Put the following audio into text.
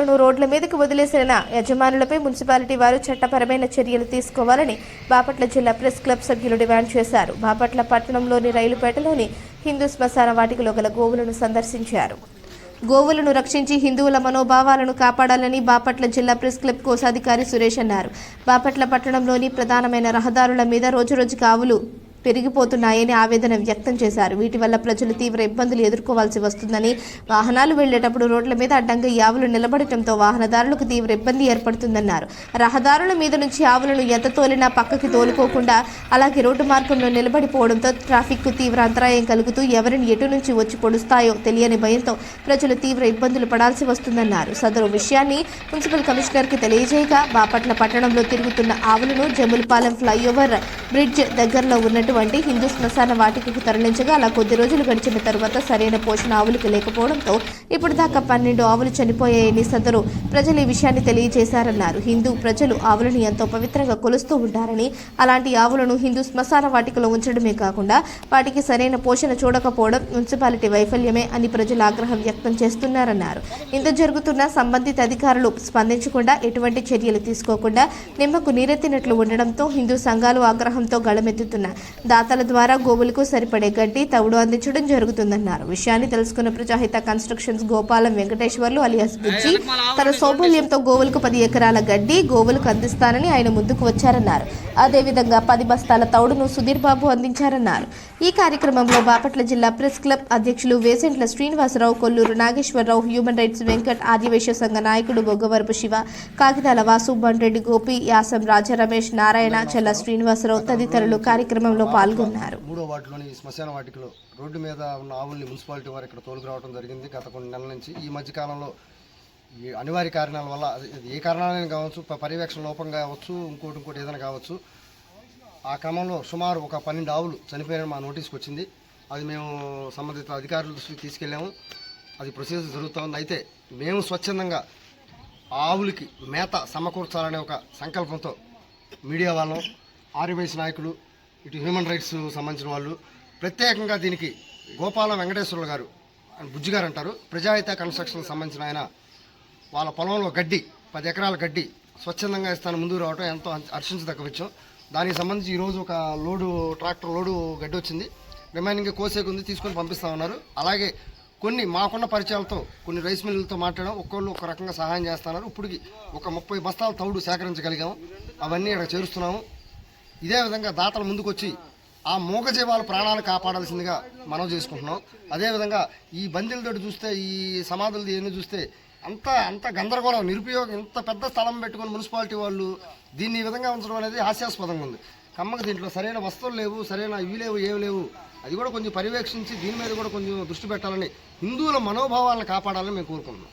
ఆవులను రోడ్ల మీదకు వదిలేసిన యజమానులపై మున్సిపాలిటీ వారు చట్టపరమైన చర్యలు తీసుకోవాలని బాపట్ల జిల్లా ప్రెస్ క్లబ్ సభ్యులు డిమాండ్ చేశారు. బాపట్ల పట్టణంలోని రైలుపేటలోని హిందూ శ్మశాన వాటికలో గల గోవులను సందర్శించారు. గోవులను రక్షించి హిందువుల మనోభావాలను కాపాడాలని బాపట్ల జిల్లా ప్రెస్ క్లబ్ కోశాధికారి సురేష్ అన్నారు. బాపట్ల పట్టణంలోని ప్రధానమైన రహదారుల మీద రోజురోజుకు ఆవులు పెరిగిపోతున్నాయని ఆవేదన వ్యక్తం చేశారు. వీటి వల్ల ప్రజలు తీవ్ర ఇబ్బందులు ఎదుర్కోవాల్సి వస్తుందని, వాహనాలు వెళ్లేటప్పుడు రోడ్ల మీద అడ్డంగా ఆవులు నిలబడటంతో వాహనదారులకు తీవ్ర ఇబ్బంది ఏర్పడుతుందన్నారు. రహదారుల మీద నుంచి ఆవులను ఎంత తోలినా పక్కకి తోలుకోకుండా అలాగే రోడ్డు మార్గంలో నిలబడిపోవడంతో ట్రాఫిక్ కు తీవ్ర అంతరాయం కలుగుతూ ఎవరిని ఎటు నుంచి వచ్చి పొడుస్తాయో తెలియని భయంతో ప్రజలు తీవ్ర ఇబ్బందులు పడాల్సి వస్తుందన్నారు. సదరు విషయాన్ని మున్సిపల్ కమిషనర్ కి తెలియజేయగా బాపట్ల పట్టణంలో తిరుగుతున్న ఆవులను జములపాలెం ఫ్లైఓవర్ బ్రిడ్జ్ దగ్గరలో ఉన్నట్టు హిందూ శ్మశాన వాటికకు తరలించగా అలా కొద్ది రోజులు గడిచిన తర్వాత సరైన పోషణ ఆవులకు లేకపోవడంతో ఇప్పుడు దాకా 12 ఆవులు చనిపోయాయని సదరు ప్రజలు ఈ విషయాన్ని తెలియజేశారన్నారు. హిందూ ప్రజలు ఆవులను ఎంతో పవిత్రంగా కొలుస్తూ ఉంటారని, అలాంటి ఆవులను హిందూ శ్మశాన వాటికలో ఉంచడమే కాకుండా వాటికి సరైన పోషణ చూడకపోవడం మున్సిపాలిటీ వైఫల్యమే అని ప్రజలు ఆగ్రహం వ్యక్తం చేస్తున్నారన్నారు. ఇంత జరుగుతున్న సంబంధిత అధికారులు స్పందించకుండా ఎటువంటి చర్యలు తీసుకోకుండా నిమ్మకు నీరెత్తినట్లు ఉండడంతో హిందూ సంఘాలు ఆగ్రహంతో గళమెత్తుతున్నారు. దాతల ద్వారా గోవులకు సరిపడే గడ్డి, తవుడు అందించడం జరుగుతుందన్నారు. విషయాన్ని తెలుసుకున్న ప్రజాహిత కన్స్ట్రక్షన్స్ గోపాలం వెంకటేశ్వర్లు అలియాస్ బుజ్జి తన సౌబల్యంతో గోవులకు 10 ఎకరాల గడ్డి గోవులకు అందిస్తానని ఆయన ముందుకు వచ్చారన్నారు. అదేవిధంగా 10 బస్తాల తౌడును సుధీర్ బాబు అందించారన్నారు. ఈ కార్యక్రమంలో బాపట్ల జిల్లా ప్రెస్ క్లబ్ అధ్యక్షులు వేసెంట్ల శ్రీనివాసరావు, కొల్లూరు నాగేశ్వరరావు, హ్యూమన్ రైట్స్ వెంకట్, ఆదివేశ సంఘ నాయకుడు బొగ్గవరపు శివ, కాకితాల వాసు, బండ్రెడ్డి గోపి, యాసం రాజా రమేష్, నారాయణ, చెల్ల శ్రీనివాసరావు తదితరులు కార్యక్రమంలో పాల్గొన్నారు. 3వ వార్డులోని శ్మశాన వాటికలో రోడ్డు మీద ఉన్న ఆవుల్ని మున్సిపాలిటీ వారు ఇక్కడ తోలుకురావడం జరిగింది. గత కొన్ని నెలల నుంచి ఈ మధ్యకాలంలో ఈ అనివార్య కారణాల వల్ల ఏ కారణాలైనా కావచ్చు, పర్యవేక్షణ లోపం కావచ్చు, ఇంకోటి ఏదైనా కావచ్చు, ఆ క్రమంలో సుమారు ఒక 12 ఆవులు చనిపోయిన మా నోటీస్కి వచ్చింది. అది మేము సంబంధిత అధికారుల దృష్టికి తీసుకెళ్ళాము. అది ప్రొసీజర్ జరుగుతుంది. అయితే మేము స్వచ్ఛందంగా ఆవులకి మేత సమకూర్చాలనే ఒక సంకల్పంతో మీడియా వాళ్ళం, ఆర్యవైశ్య నాయకులు, ఇటు హ్యూమన్ రైట్స్ సంబంధించిన వాళ్ళు ప్రత్యేకంగా దీనికి గోపాలం వెంకటేశ్వర్లు గారు బుజ్జి గారు అంటారు, ప్రజాహిత కన్స్ట్రక్షన్ సంబంధించిన ఆయన వాళ్ళ పొలంలో గడ్డి 10 ఎకరాల గడ్డి స్వచ్ఛందంగా ఇస్తాను ముందుకు రావడం ఎంతో హర్షించదగ్గ విషయం. దానికి సంబంధించి ఈరోజు ఒక ట్రాక్టర్ లోడు గడ్డి వచ్చింది. రిమైనింగ్ కోసేకు ఉంది, తీసుకొని పంపిస్తా ఉన్నారు. అలాగే కొన్ని మాకున్న పరిచయాలతో కొన్ని రైస్ మిల్లులతో మాట్లాడడం, ఒక్కొళ్ళు ఒక రకంగా సహాయం చేస్తున్నారు. ఇప్పటికి ఒక 30 బస్తాల తౌడు సేకరించగలిగాము. అవన్నీ ఇక్కడ చేరుస్తున్నాము. ఇదే విధంగా దాతలు ముందుకొచ్చి ఆ మూగజీవాల ప్రాణాలు కాపాడాల్సిందిగా మనం చేసుకుంటున్నాం. అదేవిధంగా ఈ బందీలతోటి చూస్తే, ఈ సమాధులది ఇవన్నీ చూస్తే అంత గందరగోళం, నిరుపయోగం. ఇంత పెద్ద స్థలం పెట్టుకుని మున్సిపాలిటీ వాళ్ళు దీన్ని ఈ విధంగా ఉంచడం అనేది హాస్యాస్పదంగా ఉంది. కమ్మకి దీంట్లో సరైన వస్తువులు లేవు, సరైన ఇవి లేవు, ఏమి లేవు. అది కూడా కొంచెం పర్యవేక్షించి దీని మీద కూడా కొంచెం దృష్టి పెట్టాలని, హిందువుల మనోభావాలను కాపాడాలని మేము కోరుకుంటున్నాం.